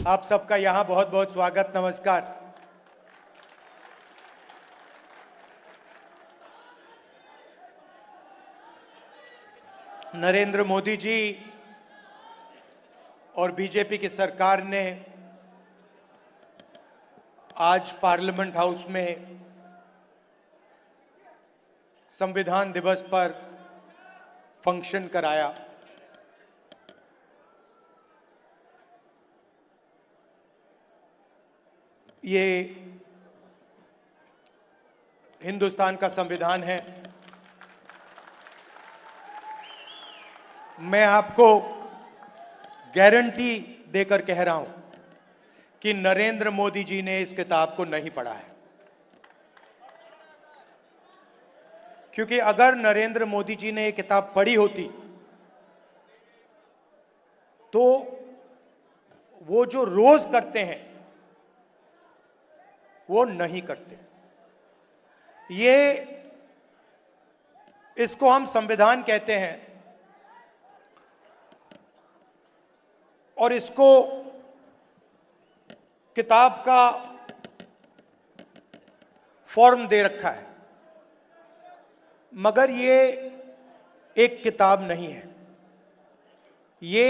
आप सबका यहाँ बहुत बहुत स्वागत, नमस्कार। नरेंद्र मोदी जी और बीजेपी की सरकार ने आज पार्लियामेंट हाउस में संविधान दिवस पर फंक्शन कराया। ये हिंदुस्तान का संविधान है। मैं आपको गारंटी देकर कह रहा हूं कि नरेंद्र मोदी जी ने इस किताब को नहीं पढ़ा है, क्योंकि अगर नरेंद्र मोदी जी ने ये किताब पढ़ी होती तो वो जो रोज करते हैं वो नहीं करते। इसको हम संविधान कहते हैं और इसको किताब का फॉर्म दे रखा है, मगर ये एक किताब नहीं है। ये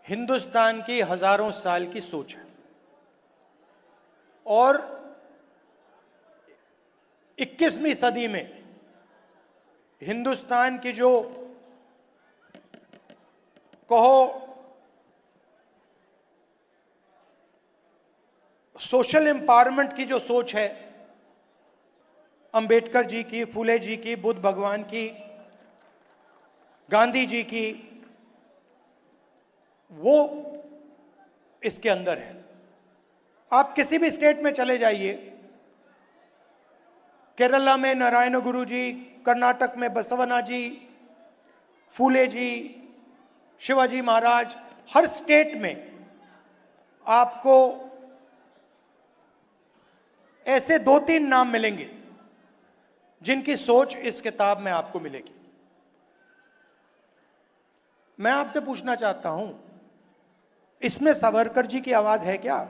हिंदुस्तान की हजारों साल की सोच है और 21वीं सदी में हिंदुस्तान की जो कहो सोशल एम्पावरमेंट की जो सोच है, अंबेडकर जी की, फूले जी की, बुद्ध भगवान की, गांधी जी की, वो इसके अंदर है। आप किसी भी स्टेट में चले जाइए, केरला में नारायण गुरु जी, कर्नाटक में बसवना जी, फूले जी, शिवाजी महाराज, हर स्टेट में आपको ऐसे 2-3 नाम मिलेंगे जिनकी सोच इस किताब में आपको मिलेगी। मैं आपसे पूछना चाहता हूं, इसमें सावरकर जी की आवाज है क्या?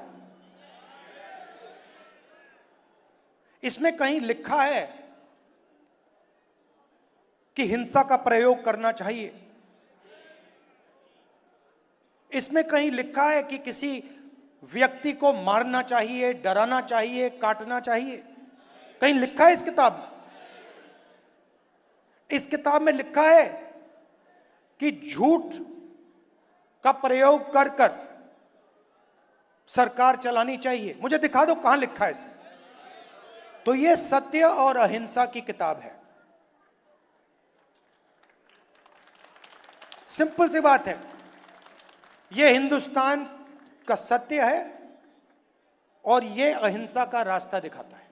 इसमें कहीं लिखा है कि हिंसा का प्रयोग करना चाहिए? इसमें कहीं लिखा है कि किसी व्यक्ति को मारना चाहिए, डराना चाहिए, काटना चाहिए? कहीं लिखा है इस किताब में? इस किताब में लिखा है कि झूठ का प्रयोग कर कर सरकार चलानी चाहिए? मुझे दिखा दो कहां लिखा है इसमें। तो यह सत्य और अहिंसा की किताब है। सिंपल सी बात है, यह हिंदुस्तान का सत्य है और यह अहिंसा का रास्ता दिखाता है।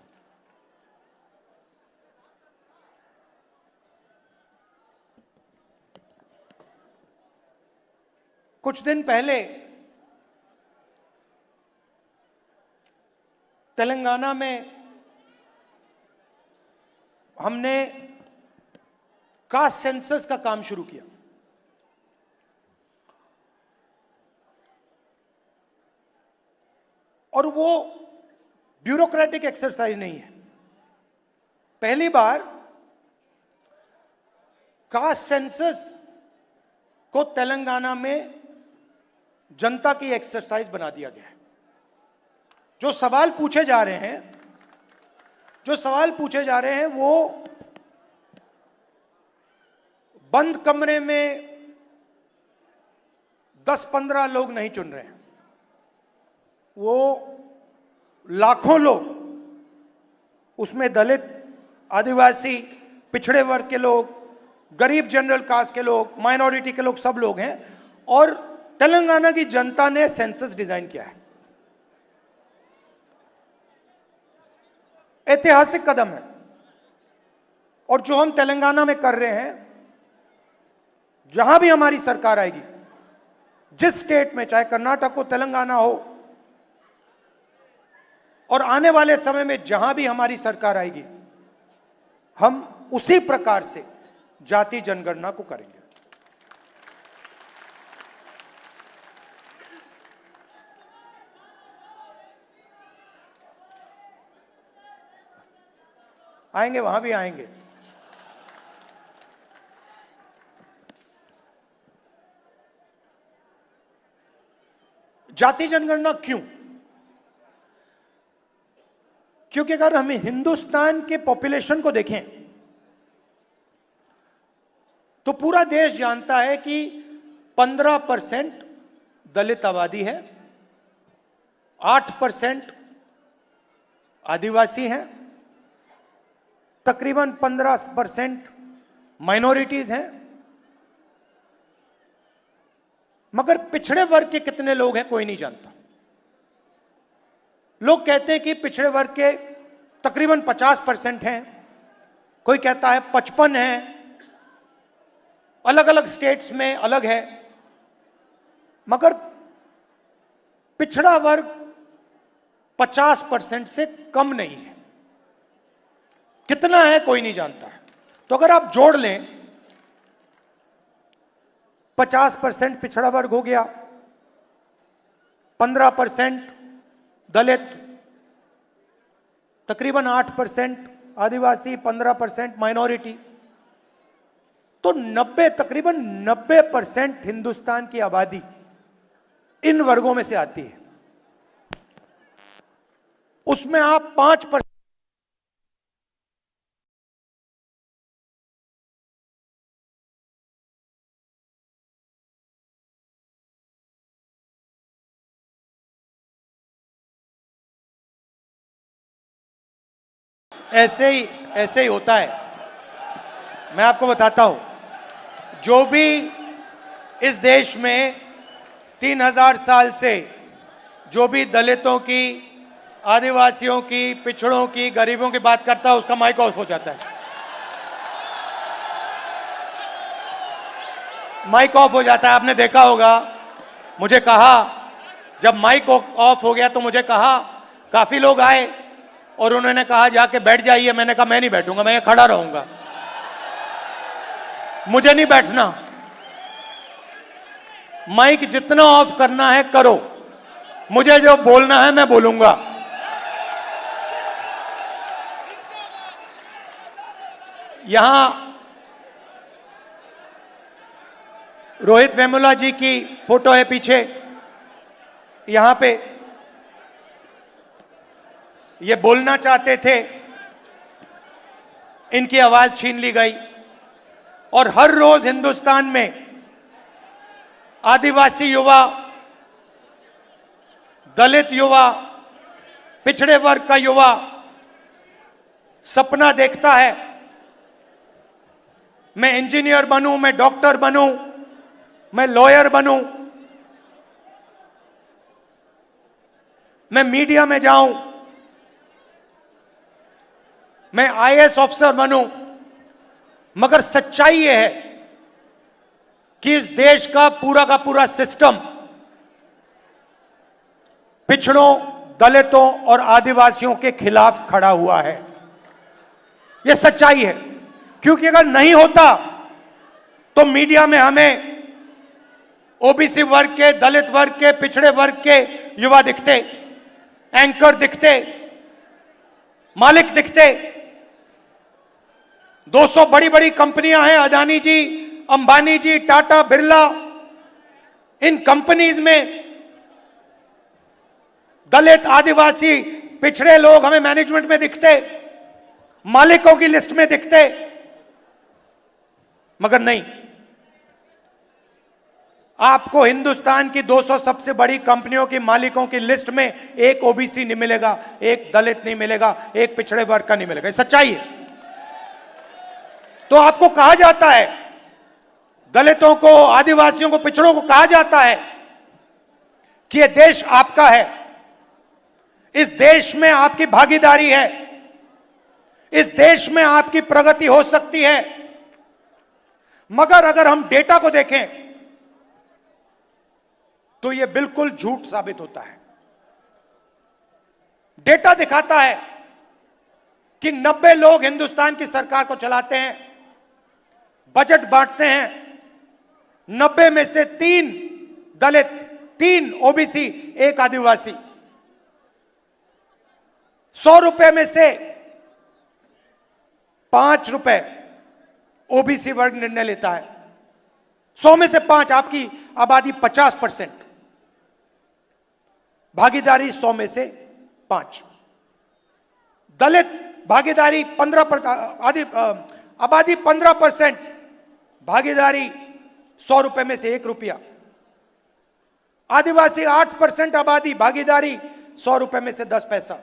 कुछ दिन पहले तेलंगाना में हमने कास्ट सेंसस का काम शुरू किया। और वो ब्यूरोक्रेटिक एक्सरसाइज नहीं है। पहली बार कास्ट सेंसस को तेलंगाना में जनता की एक्सरसाइज बना दिया गया है। जो सवाल पूछे जा रहे हैं वो बंद कमरे में 10-15 लोग नहीं चुन रहे हैं, वो लाखों लोग, उसमें दलित, आदिवासी, पिछड़े वर्ग के लोग, गरीब जनरल कास्ट के लोग, माइनॉरिटी के लोग, सब लोग हैं। और तेलंगाना की जनता ने सेंसस डिजाइन किया है। ऐतिहासिक कदम है। और जो हम तेलंगाना में कर रहे हैं, जहां भी हमारी सरकार आएगी, जिस स्टेट में, चाहे कर्नाटक हो, तेलंगाना हो, और आने वाले समय में जहां भी हमारी सरकार आएगी, हम उसी प्रकार से जाति जनगणना को करेंगे। आएंगे, वहां भी आएंगे। जाति जनगणना क्यों? क्योंकि अगर हम हिंदुस्तान के पॉपुलेशन को देखें तो पूरा देश जानता है कि 15% दलित आबादी है, 8% आदिवासी हैं, तकरीबन 15% माइनॉरिटीज हैं। मगर पिछड़े वर्ग के कितने लोग हैं कोई नहीं जानता। लोग कहते हैं कि पिछड़े वर्ग के तकरीबन 50% हैं, कोई कहता है 55 हैं, अलग अलग स्टेट्स में अलग है। मगर पिछड़ा वर्ग 50% से कम नहीं है। कितना है कोई नहीं जानता है। तो अगर आप जोड़ लें 50% पिछड़ा वर्ग हो गया, 15% दलित, तकरीबन 8% आदिवासी, 15% माइनॉरिटी, तो 90 तकरीबन 90% हिंदुस्तान की आबादी इन वर्गों में से आती है। उसमें आप 5% ऐसे ही होता है। मैं आपको बताता हूं, जो भी इस देश में 3000 साल से जो भी दलितों की, आदिवासियों की, पिछड़ों की, गरीबों की बात करता है उसका माइक ऑफ हो जाता है। माइक ऑफ हो जाता है। आपने देखा होगा, मुझे कहा, जब माइक ऑफ हो गया तो मुझे कहा, काफी लोग आए और उन्होंने कहा जाके बैठ जाइए। मैंने कहा मैं नहीं बैठूंगा, मैं खड़ा रहूंगा, मुझे नहीं बैठना। माइक जितना ऑफ करना है करो, मुझे जो बोलना है मैं बोलूंगा। यहां रोहित वेमुला जी की फोटो है पीछे, यहां पे ये बोलना चाहते थे, इनकी आवाज छीन ली गई। और हर रोज हिंदुस्तान में आदिवासी युवा, दलित युवा, पिछड़े वर्ग का युवा सपना देखता है, मैं इंजीनियर बनूं, मैं डॉक्टर बनूं, मैं लॉयर बनूं, मैं मीडिया में जाऊं, मैं आईएएस ऑफिसर बनूं। मगर सच्चाई यह है कि इस देश का पूरा सिस्टम पिछड़ों, दलितों और आदिवासियों के खिलाफ खड़ा हुआ है। यह सच्चाई है। क्योंकि अगर नहीं होता तो मीडिया में हमें ओबीसी वर्ग के, दलित वर्ग के, पिछड़े वर्ग के युवा दिखते, एंकर दिखते, मालिक दिखते। 200 बड़ी बड़ी कंपनियां हैं, अदानी जी, अंबानी जी, टाटा, बिरला। इन कंपनीज में दलित, आदिवासी, पिछड़े लोग हमें मैनेजमेंट में दिखते, मालिकों की लिस्ट में दिखते। मगर नहीं, आपको हिंदुस्तान की 200 सबसे बड़ी कंपनियों की मालिकों की लिस्ट में एक ओबीसी नहीं मिलेगा, एक दलित नहीं मिलेगा, एक पिछड़े वर्ग का नहीं मिलेगा। सच्चाई है। तो आपको कहा जाता है, दलितों को, आदिवासियों को, पिछड़ों को कहा जाता है कि यह देश आपका है, इस देश में आपकी भागीदारी है, इस देश में आपकी प्रगति हो सकती है। मगर अगर हम डेटा को देखें तो यह बिल्कुल झूठ साबित होता है। डेटा दिखाता है कि 90 लोग हिंदुस्तान की सरकार को चलाते हैं, बजट बांटते हैं। 90 में से 3 दलित, 3 ओबीसी, 1 आदिवासी। 100 रुपए में से ₹5 ओबीसी वर्ग निर्णय लेता है। 100 में से 5, आपकी आबादी 50%, भागीदारी 100 में से 5। दलित भागीदारी 15%, आबादी 15%, भागीदारी ₹100 में से ₹1। आदिवासी 8% आबादी, भागीदारी ₹100 में से 10 पैसा।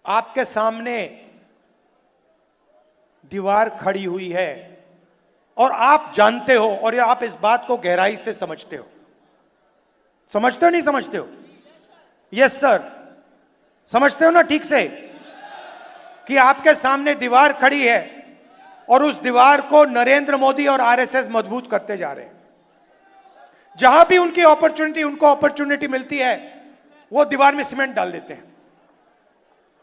आपके सामने दीवार खड़ी हुई है और आप जानते हो, और आप इस बात को गहराई से समझते हो। समझते हो नहीं समझते हो? यस सर, समझते हो ना ठीक से कि आपके सामने दीवार खड़ी है और उस दीवार को नरेंद्र मोदी और आरएसएस मजबूत करते जा रहे हैं। जहां भी उनको अपॉर्चुनिटी मिलती है, वो दीवार में सीमेंट डाल देते हैं।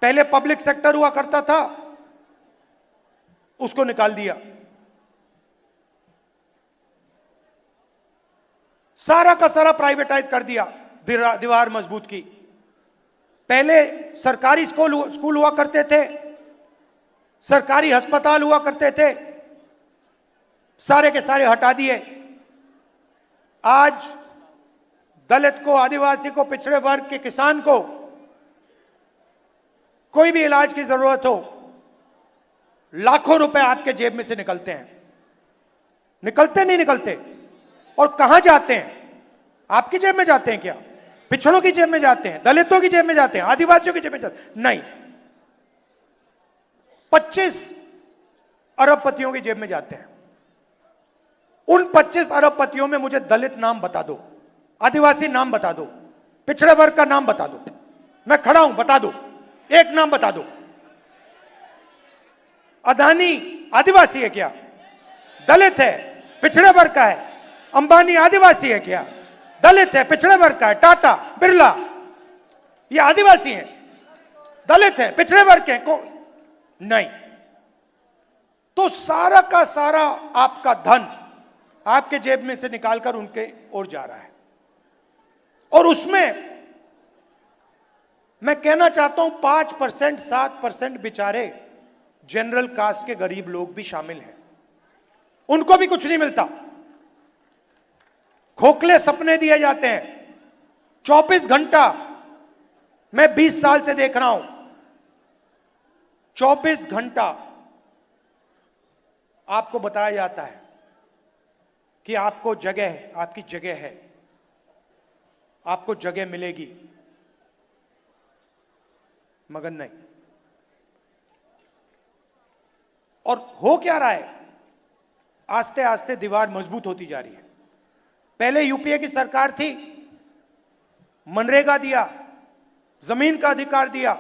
पहले पब्लिक सेक्टर हुआ करता था, उसको निकाल दिया। सारा का सारा प्राइवेटाइज कर दिया, दीवार मजबूत की। पहले सरकारी स्कूल हुआ करते थे, सरकारी अस्पताल हुआ करते थे, सारे के सारे हटा दिए। आज दलित को, आदिवासी को, पिछड़े वर्ग के किसान को कोई भी इलाज की जरूरत हो, लाखों रुपए आपके जेब में से निकलते हैं। निकलते नहीं निकलते? और कहां जाते हैं? आपकी जेब में जाते हैं क्या? पिछड़ों की जेब में जाते हैं? दलितों की जेब में जाते हैं? आदिवासियों की जेब में जाते हैं? नहीं, 25 अरबपतियों की जेब में जाते हैं। उन 25 अरबपतियों में मुझे दलित नाम बता दो, आदिवासी नाम बता दो, पिछड़े वर्ग का नाम बता दो। मैं खड़ा हूं, बता दो, एक नाम बता दो। अदानी आदिवासी है क्या? दलित है, पिछड़े वर्ग का है। अंबानी आदिवासी है क्या? दलित है, पिछड़े वर्ग का है। टाटा, बिरला, ये आदिवासी हैं, दलित है, पिछड़े वर्ग के को नहीं। तो सारा का सारा आपका धन आपके जेब में से निकालकर उनके ओर जा रहा है। और उसमें मैं कहना चाहता हूं 5%, 7% बेचारे जनरल कास्ट के गरीब लोग भी शामिल हैं। उनको भी कुछ नहीं मिलता, खोखले सपने दिए जाते हैं। 24 घंटा मैं 20 साल से देख रहा हूं, 24 घंटा आपको बताया जाता है कि आपको जगह, आपकी जगह है, आपको जगह मिलेगी, मगर नहीं। और हो क्या रहा है? आस्ते आस्ते दीवार मजबूत होती जा रही है। पहले यूपीए की सरकार थी, मनरेगा दिया, जमीन का अधिकार दिया,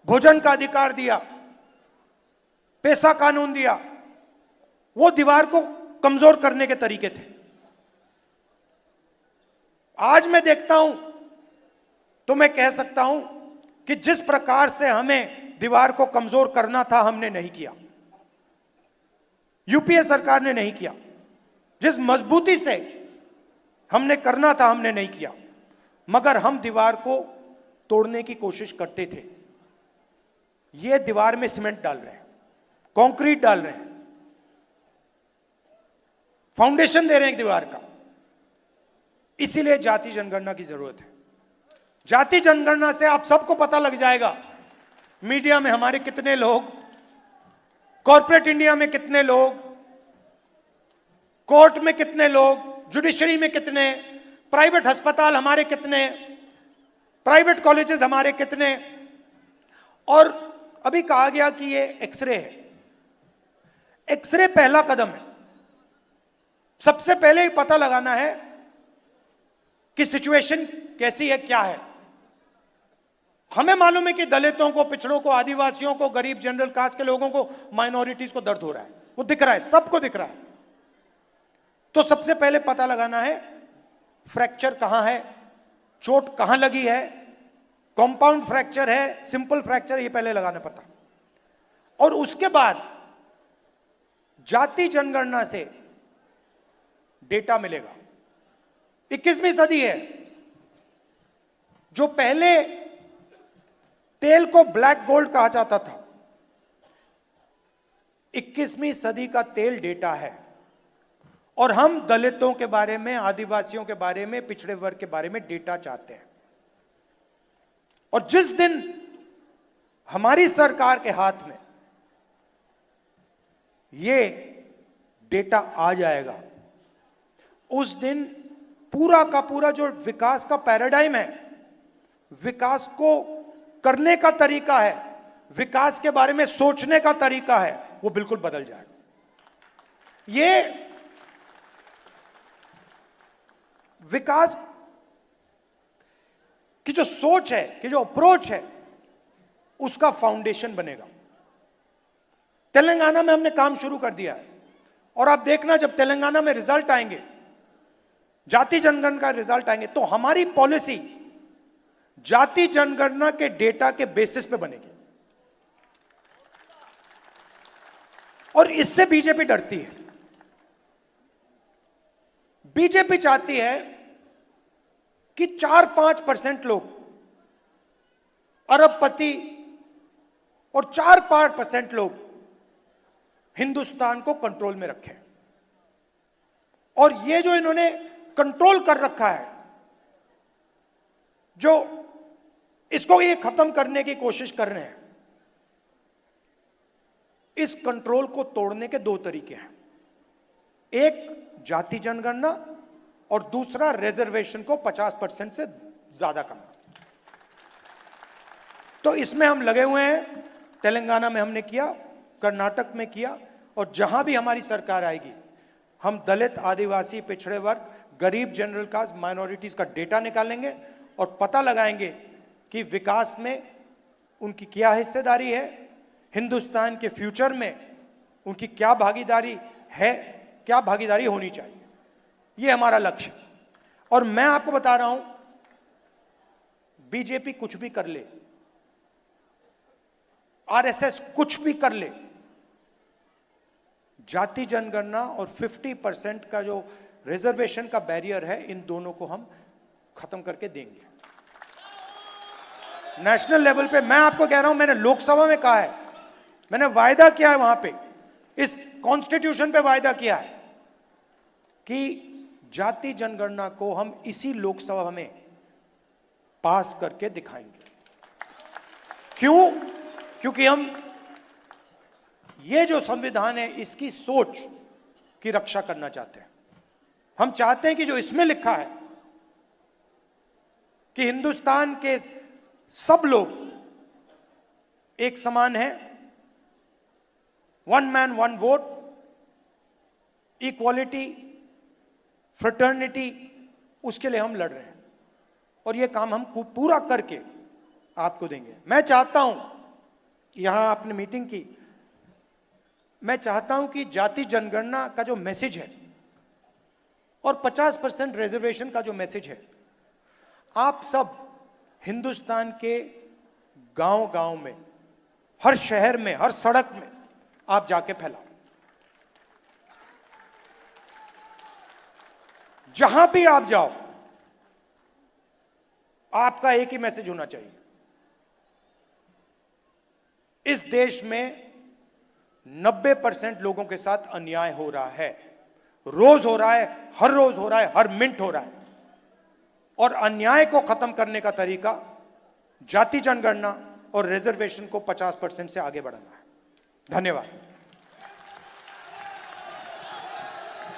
भोजन का अधिकार दिया, पैसा कानून दिया। वो दीवार को कमजोर करने के तरीके थे। आज मैं देखता हूं तो मैं कह सकता हूं कि जिस प्रकार से हमें दीवार को कमजोर करना था, हमने नहीं किया। यूपीए सरकार ने नहीं किया। जिस मजबूती से हमने करना था, हमने नहीं किया। मगर हम दीवार को तोड़ने की कोशिश करते थे। ये दीवार में सीमेंट डाल रहे हैं, कंक्रीट डाल रहे हैं, फाउंडेशन दे रहे हैं दीवार का। इसीलिए जाति जनगणना की जरूरत है। जाति जनगणना से आप सबको पता लग जाएगा, मीडिया में हमारे कितने लोग, कॉर्पोरेट इंडिया में कितने लोग, कोर्ट में कितने लोग, जुडिशरी में कितने, प्राइवेट अस्पताल हमारे कितने, प्राइवेट कॉलेजेस हमारे कितने। और अभी कहा गया कि ये एक्सरे है। एक्सरे पहला कदम है। सबसे पहले ही पता लगाना है कि सिचुएशन कैसी है, क्या है। हमें मालूम है कि दलितों को, पिछड़ों को, आदिवासियों को, गरीब जनरल कास्ट के लोगों को, माइनॉरिटीज को दर्द हो रहा है, वो दिख रहा है, सबको दिख रहा है। तो सबसे पहले पता लगाना है फ्रैक्चर कहां है, चोट कहां लगी है, कंपाउंड फ्रैक्चर है, सिंपल फ्रैक्चर, ये पहले लगाना पता। और उसके बाद जाति जनगणना से डेटा मिलेगा। 21वीं सदी है। जो पहले तेल को ब्लैक गोल्ड कहा जाता था। 21वीं सदी का तेल डेटा है, और हम दलितों के बारे में, आदिवासियों के बारे में, पिछड़े वर्ग के बारे में डेटा चाहते हैं। और जिस दिन हमारी सरकार के हाथ में ये डेटा आ जाएगा, उस दिन पूरा का पूरा जो विकास का पैराडाइम है, विकास को करने का तरीका है, विकास के बारे में सोचने का तरीका है, वो बिल्कुल बदल जाएगा। ये विकास की जो सोच है, कि जो अप्रोच है, उसका फाउंडेशन बनेगा। तेलंगाना में हमने काम शुरू कर दिया है, और आप देखना जब तेलंगाना में रिजल्ट आएंगे, जाति जनगणना का रिजल्ट आएंगे, तो हमारी पॉलिसी जाति जनगणना के डेटा के बेसिस पे बनेगी। और इससे बीजेपी डरती है। बीजेपी चाहती है कि 4-5% लोग अरबपति और 4-5% लोग हिंदुस्तान को कंट्रोल में रखें। और ये जो इन्होंने कंट्रोल कर रखा है, जो इसको ये खत्म करने की कोशिश कर रहे हैं, इस कंट्रोल को तोड़ने के 2 तरीके हैं। एक जाति जनगणना, और दूसरा रिजर्वेशन को 50% से ज्यादा करना। तो इसमें हम लगे हुए हैं। तेलंगाना में हमने किया, कर्नाटक में किया, और जहां भी हमारी सरकार आएगी, हम दलित, आदिवासी, पिछड़े वर्ग, गरीब, जनरल कास्ट, माइनॉरिटीज का डेटा निकालेंगे और पता लगाएंगे कि विकास में उनकी क्या हिस्सेदारी है, हिंदुस्तान के फ्यूचर में उनकी क्या भागीदारी है, क्या भागीदारी होनी चाहिए। ये हमारा लक्ष्य। और मैं आपको बता रहा हूं, बीजेपी कुछ भी कर ले, आरएसएस कुछ भी कर ले, जाति जनगणना और 50% का जो रिजर्वेशन का बैरियर है, इन दोनों को हम खत्म करके देंगे नेशनल लेवल पे। मैं आपको कह रहा हूं, मैंने लोकसभा में कहा है, मैंने वायदा किया है, वहां पे इस कॉन्स्टिट्यूशन पे वायदा किया है कि जाति जनगणना को हम इसी लोकसभा में पास करके दिखाएंगे। क्यों? क्योंकि हम ये जो संविधान है, इसकी सोच की रक्षा करना चाहते हैं। हम चाहते हैं कि जो इसमें लिखा है कि हिंदुस्तान के सब लोग एक समान हैं, 1 मैन 1 वोट, इक्वालिटी, फ्रेटर्निटी, उसके लिए हम लड़ रहे हैं। और ये काम हम पूरा करके आपको देंगे। मैं चाहता हूं, यहां आपने मीटिंग की, मैं चाहता हूं कि जाति जनगणना का जो मैसेज है और 50% रिजर्वेशन का जो मैसेज है, आप सब हिंदुस्तान के गांव-गांव में, हर शहर में, हर सड़क में आप जाके फैलाओ। जहां भी आप जाओ, आपका एक ही मैसेज होना चाहिए, इस देश में 90% लोगों के साथ अन्याय हो रहा है, रोज हो रहा है, हर रोज हो रहा है, हर मिनट हो रहा है। और अन्याय को खत्म करने का तरीका जाति जनगणना और रिजर्वेशन को 50% से आगे बढ़ाना है। धन्यवाद।